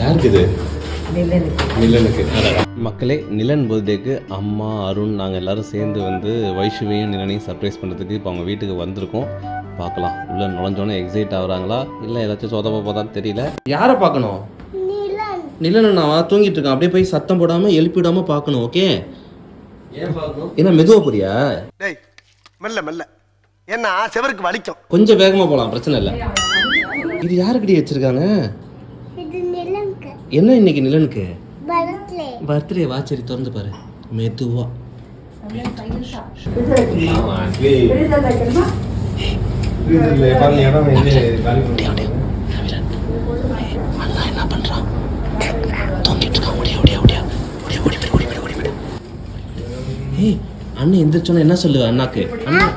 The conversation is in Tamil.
யாருக்கு இது? நிலனுக்கு. மக்களே, நிலன் பர்த்டேக்கு அம்மா, அருண், நாங்கள் எல்லோரும் சேர்ந்து வந்து வைஷுவையும் நிலனையும் சர்ப்ரைஸ் பண்ணுறதுக்கு இப்போ அவங்க வீட்டுக்கு வந்திருக்கோம். பார்க்கலாம், உள்ளே நுழைஞ்சோன்னே எக்ஸைட் ஆகுறாங்களா இல்லை ஏதாச்சும் சொதப்ப போதான்னு தெரியல. யாரை பார்க்கணும்? நிலன் நான் தூங்கிட்டு இருக்கேன். அப்படியே போய் சத்தம் போடாமல் எழுப்பி விடாமல் பார்க்கணும். ஓகே? ஏன் பார்க்கணும்? ஏன்னா மெதுவாக போறியா? மெல்ல மெல்ல, ஏன்னா செவருக்கு வலிக்கும். கொஞ்சம் வேகமாக போகலாம், பிரச்சனை இல்லை. இது யாருக்கிட்டே வச்சிருக்காங்க? என்ன இன்னைக்கு நிலனுக்கு பர்த்டே வா. சரி, திறந்து பாரு மெதுவா. என்ன பண்றான்? தூங்கிட்டு இருக்கான். அண்ணன் எந்திரிச்சோன்னா என்ன சொல்லுவ அண்ணாக்கு? அண்ணா